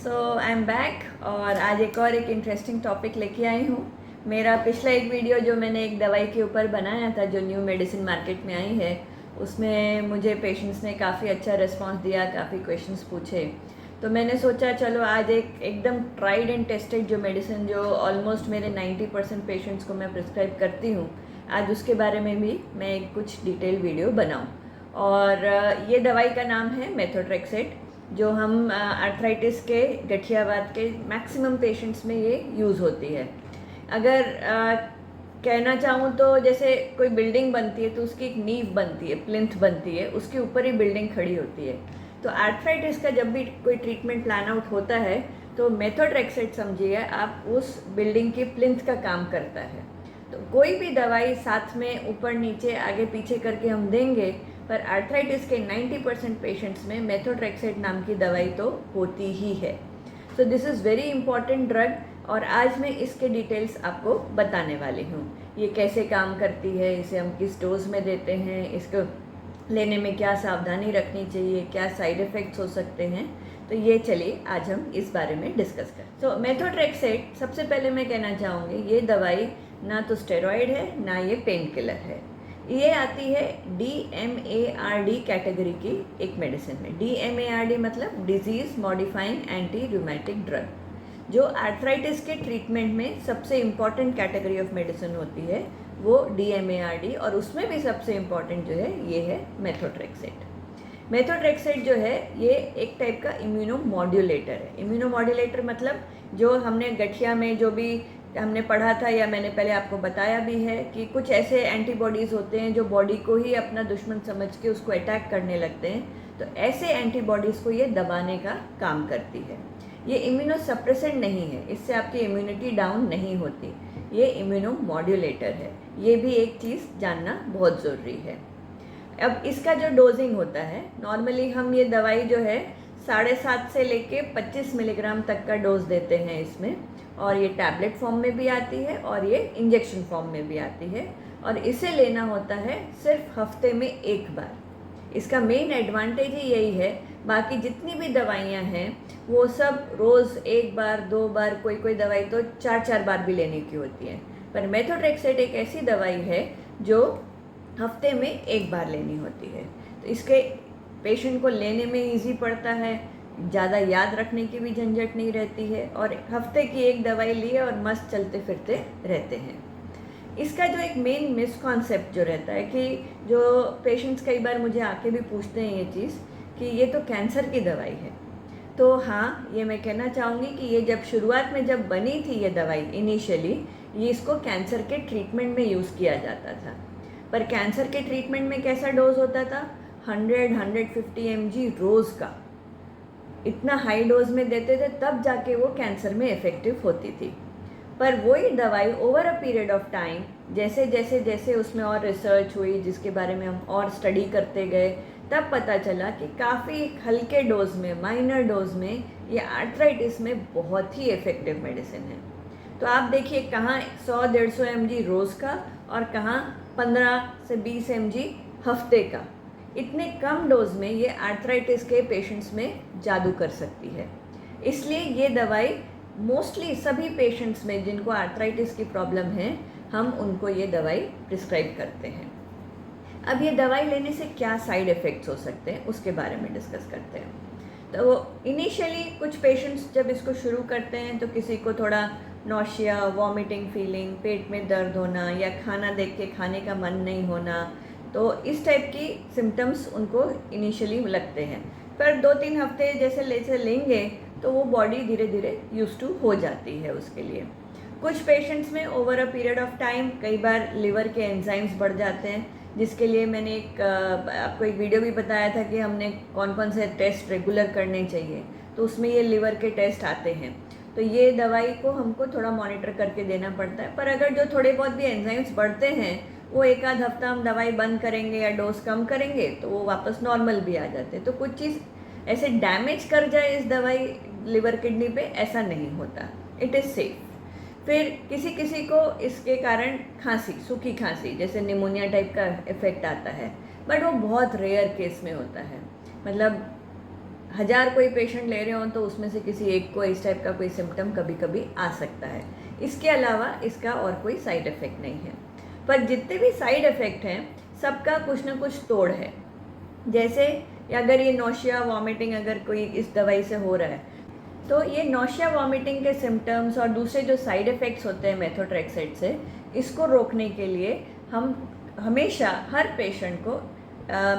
So I am back और आज एक इंटरेस्टिंग टॉपिक लेके आई हूँ। मेरा पिछला एक वीडियो जो मैंने एक दवाई के ऊपर बनाया था जो न्यू मेडिसिन मार्केट में आई है, उसमें मुझे पेशेंट्स ने काफ़ी अच्छा रिस्पांस दिया, काफ़ी क्वेश्चंस पूछे। तो मैंने सोचा चलो आज एकदम ट्राइड एंड टेस्टेड जो मेडिसिन जो ऑलमोस्ट मेरे 90% पेशेंट्स को मैं प्रिस्क्राइब करती हूँ, आज उसके बारे में भी मैं कुछ डिटेल वीडियो बनाऊँ। और ये दवाई का नाम है मेथोट्रेक्सेट, जो हम आर्थराइटिस के, गठियावाद के मैक्सिमम पेशेंट्स में ये यूज़ होती है। अगर कहना चाहूँ तो जैसे कोई बिल्डिंग बनती है तो उसकी एक नींव बनती है, प्लिंथ बनती है, उसके ऊपर ही बिल्डिंग खड़ी होती है। तो आर्थराइटिस का जब भी कोई ट्रीटमेंट प्लान आउट होता है तो मेथोट्रेक्सेट समझिए आप उस बिल्डिंग की प्लिंथ का काम करता है। तो कोई भी दवाई साथ में ऊपर नीचे आगे पीछे करके हम देंगे, पर आर्थराइटिस के 90% पेशेंट्स में मेथोट्रेक्सेट नाम की दवाई तो होती ही है। So this is very important drug और आज मैं इसके डिटेल्स आपको बताने वाली हूँ। ये कैसे काम करती है, इसे हम किस डोज में देते हैं, इसको लेने में क्या सावधानी रखनी चाहिए, क्या साइड इफ़ेक्ट्स हो सकते हैं। तो ये चलिए आज हम इस बारे में डिस्कस करें। तो मेथोट्रेक्सेट, सबसे पहले मैं कहना चाहूँगी ये दवाई ना तो स्टेरॉइड है ना ये पेन किलर है। ये आती है DMARD कैटेगरी की एक मेडिसिन में। DMARD मतलब disease modifying anti rheumatic drug, जो आर्थराइटिस के ट्रीटमेंट में सबसे इम्पॉर्टेंट कैटेगरी ऑफ मेडिसिन होती है वो DMARD, और उसमें भी सबसे इम्पॉर्टेंट जो है ये है मेथोट्रेक्सेट। मेथोट्रेक्सेट जो है ये एक टाइप का इम्यूनोमॉड्यूलेटर है। इम्यूनोमॉड्यूलेटर मतलब जो हमने गठिया में जो भी हमने पढ़ा था या मैंने पहले आपको बताया भी है कि कुछ ऐसे एंटीबॉडीज़ होते हैं जो बॉडी को ही अपना दुश्मन समझ के उसको अटैक करने लगते हैं, तो ऐसे एंटीबॉडीज़ को ये दबाने का काम करती है। ये इम्यूनोसप्रेसेंट नहीं है, इससे आपकी इम्यूनिटी डाउन नहीं होती, ये इम्यूनोमॉड्यूलेटर है। ये भी एक चीज़ जानना बहुत ज़रूरी है। अब इसका जो डोजिंग होता है, नॉर्मली हम ये दवाई जो है 7.5 से लेके 25 मिलीग्राम तक का डोज देते हैं इसमें, और ये टैबलेट फॉर्म में भी आती है और ये इंजेक्शन फॉर्म में भी आती है, और इसे लेना होता है सिर्फ हफ्ते में एक बार। इसका मेन एडवांटेज ही यही है। बाकी जितनी भी दवाइयाँ हैं वो सब रोज़ एक बार दो बार, कोई दवाई तो 4 बार भी लेने की होती है, पर मेथोट्रेक्सेट एक ऐसी दवाई है जो हफ्ते में एक बार लेनी होती है। तो इसके पेशेंट को लेने में इजी पड़ता है, ज़्यादा याद रखने की भी झंझट नहीं रहती है, और हफ्ते की एक दवाई लिए और मस्त चलते फिरते रहते हैं। इसका जो एक मेन मिसकॉन्सेप्ट जो रहता है कि जो पेशेंट्स कई बार मुझे आके भी पूछते हैं ये चीज़ कि ये तो कैंसर की दवाई है। तो हाँ, ये मैं कहना चाहूँगी कि ये जब शुरुआत में जब बनी थी ये दवाई इनिशियली, ये इसको कैंसर के ट्रीटमेंट में यूज़ किया जाता था। पर कैंसर के ट्रीटमेंट में कैसा डोज होता था? 100-150 mg रोज़ का। इतना हाई डोज में देते थे तब जाके वो कैंसर में इफ़ेक्टिव होती थी। पर वही दवाई over a period of time जैसे जैसे जैसे उसमें और रिसर्च हुई, जिसके बारे में हम और स्टडी करते गए, तब पता चला कि काफ़ी हल्के डोज में, माइनर डोज में ये आर्थराइटिस में बहुत ही इफ़ेक्टिव मेडिसिन है। तो आप देखिए कहाँ 100-150 mg रोज़ का और कहाँ 15 से 20 mg हफ्ते का। इतने कम डोज में ये आर्थराइटिस के पेशेंट्स में जादू कर सकती है। इसलिए ये दवाई मोस्टली सभी पेशेंट्स में जिनको आर्थराइटिस की प्रॉब्लम है, हम उनको ये दवाई प्रिस्क्राइब करते हैं। अब ये दवाई लेने से क्या साइड इफ़ेक्ट्स हो सकते हैं उसके बारे में डिस्कस करते हैं। तो इनिशियली कुछ पेशेंट्स जब इसको शुरू करते हैं तो किसी को थोड़ा नौशिया, वॉमिटिंग फीलिंग, पेट में दर्द होना या खाना देख के खाने का मन नहीं होना, तो इस टाइप की सिम्टम्स उनको इनिशियली लगते हैं। पर 2-3 हफ्ते जैसे लेंगे तो वो बॉडी धीरे धीरे यूज टू हो जाती है उसके लिए। कुछ पेशेंट्स में over a period of time कई बार लिवर के एंजाइम्स बढ़ जाते हैं, जिसके लिए मैंने आपको एक वीडियो भी बताया था कि हमने कौन कौन से टेस्ट रेगुलर करने चाहिए, तो उसमें ये लिवर के टेस्ट आते हैं। तो ये दवाई को हमको थोड़ा मॉनिटर करके देना पड़ता है। पर अगर जो थोड़े बहुत भी एंजाइम्स बढ़ते हैं, वो एक आध हफ्ता हम दवाई बंद करेंगे या डोज कम करेंगे तो वो वापस नॉर्मल भी आ जाते हैं। तो कुछ चीज़ ऐसे डैमेज कर जाए इस दवाई लिवर किडनी पे, ऐसा नहीं होता, इट इज़ सेफ। फिर किसी किसी को इसके कारण खांसी, सूखी खांसी जैसे निमोनिया टाइप का इफ़ेक्ट आता है, बट वो बहुत रेयर केस में होता है। मतलब 1000 कोई पेशेंट ले रहे हो तो उसमें से किसी एक को इस टाइप का कोई सिम्टम कभी कभी आ सकता है। इसके अलावा इसका और कोई साइड इफ़ेक्ट नहीं है। पर जितने भी साइड इफ़ेक्ट हैं सबका कुछ ना कुछ तोड़ है। जैसे अगर ये नौशिया वॉमिटिंग अगर कोई इस दवाई से हो रहा है तो ये नौशिया वॉमिटिंग के सिम्टम्स और दूसरे जो साइड इफ़ेक्ट्स होते हैं मेथोट्रेक्सेट से, इसको रोकने के लिए हम हमेशा हर पेशेंट को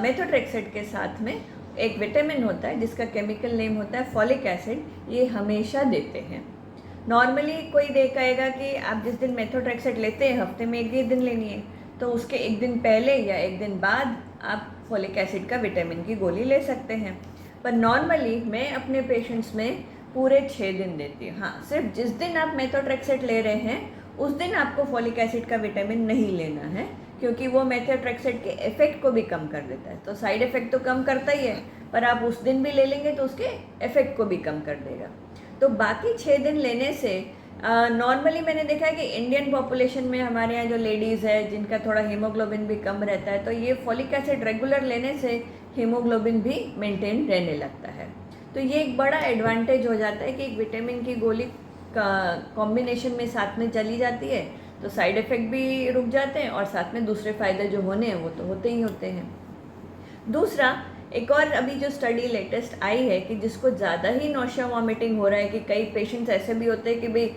मेथोट्रेक्सेट के साथ में एक विटामिन होता है जिसका केमिकल नेम होता है फॉलिक एसिड, ये हमेशा देते हैं। नॉर्मली कोई देखेगा कि आप जिस दिन मेथोट्रेक्सेट लेते हैं हफ्ते में 1 दिन लेनी है, तो उसके 1 दिन पहले या 1 दिन बाद आप फॉलिक एसिड का विटामिन की गोली ले सकते हैं। पर नॉर्मली मैं अपने पेशेंट्स में पूरे 6 दिन देती हूँ। हाँ, सिर्फ जिस दिन आप मेथोट्रेक्सेट ले रहे हैं उस दिन आपको फॉलिक एसिड का विटामिन नहीं लेना है, क्योंकि वो मेथोट्रेक्सेट के इफ़ेक्ट को भी कम कर देता है। तो साइड इफ़ेक्ट तो कम करता ही है, पर आप उस दिन भी ले लेंगे तो उसके इफ़ेक्ट को भी कम कर देगा। तो बाकी 6 दिन लेने से नॉर्मली मैंने देखा है कि इंडियन पॉपुलेशन में हमारे यहाँ जो लेडीज़ है जिनका थोड़ा हीमोग्लोबिन भी कम रहता है, तो ये फॉलिक एसिड रेगुलर लेने से हीमोग्लोबिन भी मेंटेन रहने लगता है। तो ये एक बड़ा एडवांटेज हो जाता है कि एक विटामिन की गोली का कॉम्बिनेशन में साथ में चली जाती है, तो साइड इफ़ेक्ट भी रुक जाते हैं और साथ में दूसरे फ़ायदे जो होने हैं वो तो होते ही होते हैं। दूसरा, एक और अभी जो स्टडी लेटेस्ट आई है कि जिसको ज़्यादा ही नौशिया वॉमिटिंग हो रहा है, कि कई पेशेंट्स ऐसे भी होते हैं कि भाई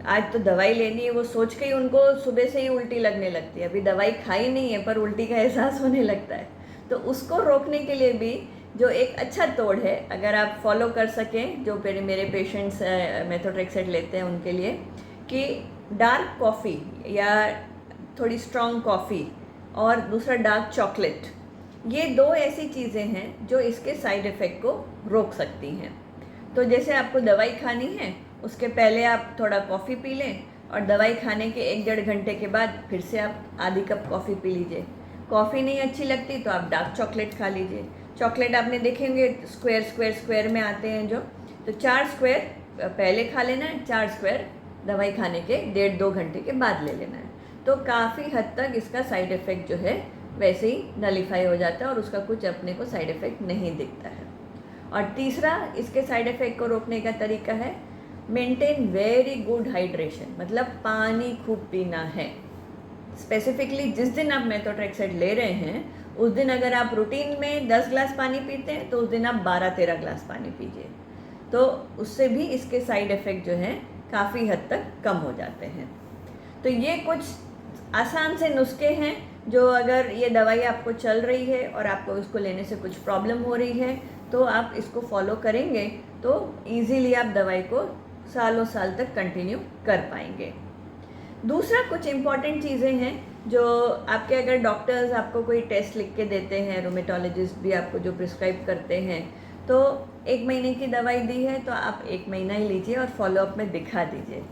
आज तो दवाई लेनी है, वो सोच के ही उनको सुबह से ही उल्टी लगने लगती है। अभी दवाई खाई नहीं है पर उल्टी का एहसास होने लगता है। तो उसको रोकने के लिए भी जो एक अच्छा तोड़ है, अगर आप फॉलो कर सकें, जो मेरे पेशेंट्स मेथोट्रेक्सेट लेते हैं उनके लिए, कि डार्क कॉफ़ी या थोड़ी स्ट्रॉन्ग कॉफ़ी और दूसरा डार्क चॉकलेट, ये 2 ऐसी चीज़ें हैं जो इसके साइड इफ़ेक्ट को रोक सकती हैं। तो जैसे आपको दवाई खानी है उसके पहले आप थोड़ा कॉफ़ी पी लें और दवाई खाने के 1-1.5 घंटे के बाद फिर से आप आधी कप कॉफ़ी पी लीजिए। कॉफ़ी नहीं अच्छी लगती तो आप डार्क चॉकलेट खा लीजिए। चॉकलेट आपने देखेंगे स्क्वायर में आते हैं जो, तो 4 स्क्वायर पहले खा लेना है, 4 स्क्वायर दवाई खाने के 1.5-2 घंटे के बाद ले लेना है। तो काफ़ी हद तक इसका साइड इफ़ेक्ट जो है वैसे ही नलीफाई हो जाता है और उसका कुछ अपने को साइड इफ़ेक्ट नहीं दिखता है। और तीसरा, इसके साइड इफ़ेक्ट को रोकने का तरीका है मेंटेन वेरी गुड हाइड्रेशन, मतलब पानी खूब पीना है। स्पेसिफिकली जिस दिन आप मेथोट्रेक्सेट ले रहे हैं उस दिन अगर आप रूटीन में 10 ग्लास पानी पीते हैं तो उस दिन आप 12-13 ग्लास पानी पीजिए, तो उससे भी इसके साइड इफ़ेक्ट जो हैं काफ़ी हद तक कम हो जाते हैं। तो ये कुछ आसान से नुस्खे हैं जो अगर ये दवाई आपको चल रही है और आपको इसको लेने से कुछ प्रॉब्लम हो रही है तो आप इसको फॉलो करेंगे तो ईज़िली आप दवाई को सालों साल तक कंटिन्यू कर पाएंगे। दूसरा, कुछ इम्पॉर्टेंट चीज़ें हैं जो आपके अगर डॉक्टर्स आपको कोई टेस्ट लिख के देते हैं, रोमेटोलॉजिस्ट भी आपको जो प्रिस्क्राइब करते हैं, तो 1 महीने की दवाई दी है तो आप 1 महीना ही लीजिए और फॉलोअप में दिखा दीजिए।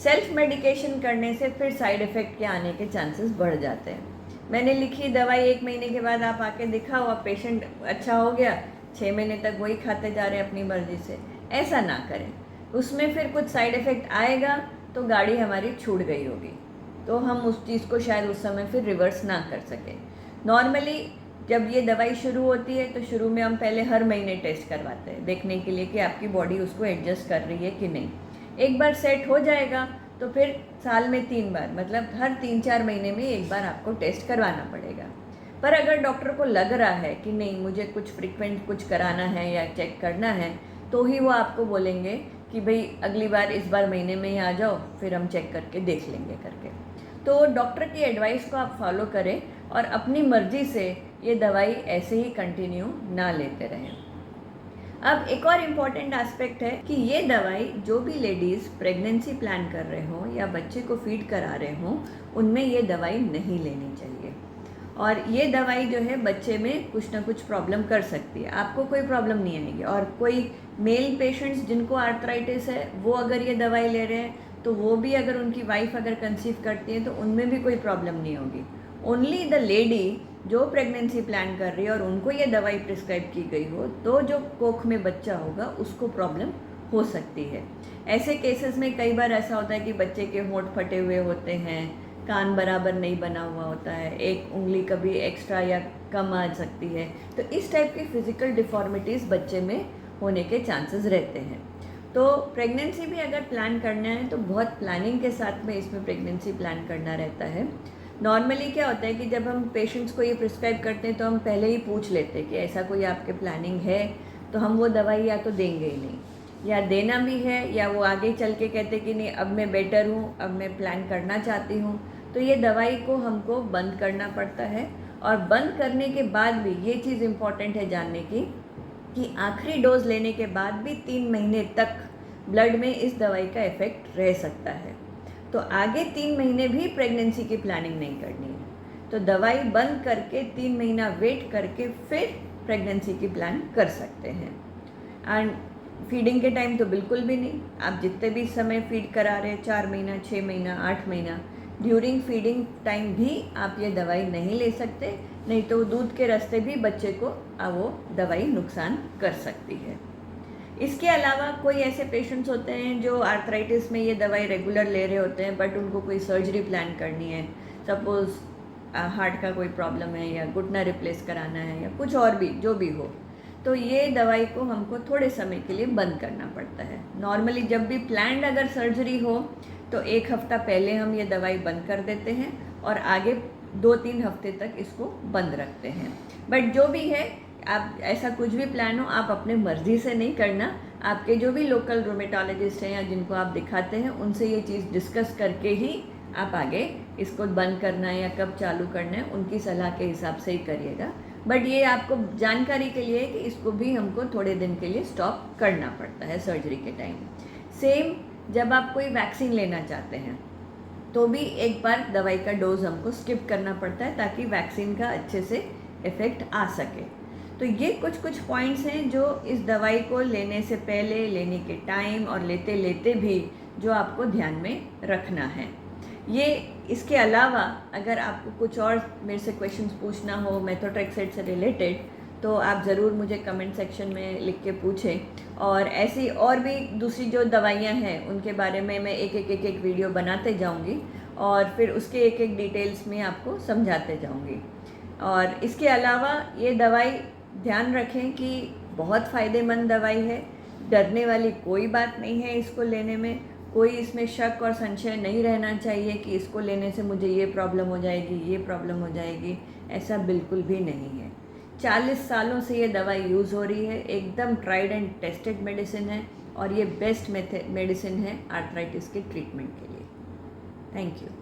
सेल्फ मेडिकेशन करने से फिर साइड इफ़ेक्ट के आने के चांसेस बढ़ जाते हैं। मैंने लिखी दवाई 1 महीने के बाद आप आके दिखाओ, आप पेशेंट अच्छा हो गया, 6 महीने तक वही खाते जा रहे हैं अपनी मर्ज़ी से, ऐसा ना करें। उसमें फिर कुछ साइड इफ़ेक्ट आएगा तो गाड़ी हमारी छूट गई होगी, तो हम उस चीज़ को शायद उस समय फिर रिवर्स ना कर सकें। नॉर्मली जब ये दवाई शुरू होती है तो शुरू में हम पहले हर महीने टेस्ट करवाते हैं देखने के लिए कि आपकी बॉडी उसको एडजस्ट कर रही है कि नहीं। एक बार सेट हो जाएगा तो फिर साल में 3 बार, मतलब हर 3-4 महीने में एक बार आपको टेस्ट करवाना पड़ेगा। पर अगर डॉक्टर को लग रहा है कि नहीं मुझे कुछ फ्रिक्वेंट कुछ कराना है या चेक करना है, तो ही वो आपको बोलेंगे कि भाई अगली बार इस बार महीने में ही आ जाओ, फिर हम चेक करके देख लेंगे करके। तो डॉक्टर की एडवाइस को आप फॉलो करें और अपनी मर्ज़ी से ये दवाई ऐसे ही कंटिन्यू ना लेते रहें। अब एक और इम्पॉर्टेंट एस्पेक्ट है कि ये दवाई जो भी लेडीज़ प्रेगनेंसी प्लान कर रहे हों या बच्चे को फीड करा रहे हों, उनमें ये दवाई नहीं लेनी चाहिए। और ये दवाई जो है बच्चे में कुछ ना कुछ प्रॉब्लम कर सकती है, आपको कोई प्रॉब्लम नहीं आएगी। और कोई मेल पेशेंट्स जिनको आर्थराइटिस है वो अगर ये दवाई ले रहे हैं तो वो भी अगर उनकी वाइफ अगर कंसीव करती है तो उनमें भी कोई प्रॉब्लम नहीं होगी। ओनली द लेडी जो प्रेगनेंसी प्लान कर रही है और उनको ये दवाई प्रिस्क्राइब की गई हो तो जो कोख में बच्चा होगा उसको प्रॉब्लम हो सकती है। ऐसे केसेस में कई बार ऐसा होता है कि बच्चे के होंठ फटे हुए होते हैं, कान बराबर नहीं बना हुआ होता है, एक उंगली कभी एक्स्ट्रा या कम आ सकती है। तो इस टाइप की फिज़िकल डिफॉर्मिटीज़ बच्चे में होने के चांसेस रहते हैं। तो प्रेगनेंसी भी अगर प्लान करना है तो बहुत प्लानिंग के साथ में इसमें प्रेगनेंसी प्लान करना रहता है। नॉर्मली क्या होता है कि जब हम पेशेंट्स को ये प्रिस्क्राइब करते हैं तो हम पहले ही पूछ लेते हैं कि ऐसा कोई आपके प्लानिंग है, तो हम वो दवाई या तो देंगे ही नहीं, या देना भी है या वो आगे चल के कहते कि नहीं अब मैं बेटर हूँ, अब मैं प्लान करना चाहती हूँ, तो ये दवाई को हमको बंद करना पड़ता है। और बंद करने के बाद भी ये चीज़ इम्पॉर्टेंट है जानने की कि आखिरी डोज लेने के बाद भी 3 महीने तक ब्लड में इस दवाई का इफ़ेक्ट रह सकता है। तो आगे 3 महीने भी प्रेगनेंसी की प्लानिंग नहीं करनी है। तो दवाई बंद करके 3 महीना वेट करके फिर प्रेगनेंसी की प्लान कर सकते हैं। एंड फीडिंग के टाइम तो बिल्कुल भी नहीं, आप जितने भी समय फीड करा रहे हैं, 4 महीना, 6 महीना, 8 महीना, ड्यूरिंग फीडिंग टाइम भी आप ये दवाई नहीं ले सकते, नहीं तो दूध के रास्ते भी बच्चे को वो दवाई नुकसान कर सकती है। इसके अलावा कोई ऐसे पेशेंट्स होते हैं जो आर्थराइटिस में ये दवाई रेगुलर ले रहे होते हैं, बट उनको कोई सर्जरी प्लान करनी है, सपोज़ हार्ट का कोई प्रॉब्लम है या घुटना रिप्लेस कराना है या कुछ और भी जो भी हो, तो ये दवाई को हमको थोड़े समय के लिए बंद करना पड़ता है। नॉर्मली जब भी प्लान्ड अगर सर्जरी हो तो 1 हफ्ता पहले हम ये दवाई बंद कर देते हैं और आगे 2-3 हफ्ते तक इसको बंद रखते हैं। बट जो भी है, आप ऐसा कुछ भी प्लान हो, आप अपने मर्ज़ी से नहीं करना, आपके जो भी लोकल रोमेटोलॉजिस्ट हैं या जिनको आप दिखाते हैं उनसे ये चीज़ डिस्कस करके ही आप आगे इसको बंद करना है या कब चालू करना है उनकी सलाह के हिसाब से ही करिएगा। बट ये आपको जानकारी के लिए है कि इसको भी हमको थोड़े दिन के लिए स्टॉप करना पड़ता है सर्जरी के टाइम। सेम जब आप कोई वैक्सीन लेना चाहते हैं तो भी एक बार दवाई का डोज हमको स्किप करना पड़ता है ताकि वैक्सीन का अच्छे से इफ़ेक्ट आ सके। तो ये कुछ पॉइंट्स हैं जो इस दवाई को लेने से पहले, लेने के टाइम और लेते लेते भी जो आपको ध्यान में रखना है। ये इसके अलावा अगर आपको कुछ और मेरे से क्वेश्चंस पूछना हो मेथोट्रेक्सेट से रिलेटेड, तो आप ज़रूर मुझे कमेंट सेक्शन में लिख के पूछें। और ऐसी और भी दूसरी जो दवाइयाँ हैं उनके बारे में मैं एक वीडियो बनाते जाऊँगी और फिर उसके एक डिटेल्स में आपको समझाते जाऊँगी। और इसके अलावा ये दवाई ध्यान रखें कि बहुत फ़ायदेमंद दवाई है, डरने वाली कोई बात नहीं है इसको लेने में, कोई इसमें शक और संशय नहीं रहना चाहिए कि इसको लेने से मुझे ये प्रॉब्लम हो जाएगी, ये प्रॉब्लम हो जाएगी, ऐसा बिल्कुल भी नहीं है। 40 सालों से ये दवाई यूज़ हो रही है, एकदम ट्राइड एंड टेस्टेड मेडिसिन है और ये बेस्ट मेडिसिन है आर्थराइटिस के ट्रीटमेंट के लिए। Thank you.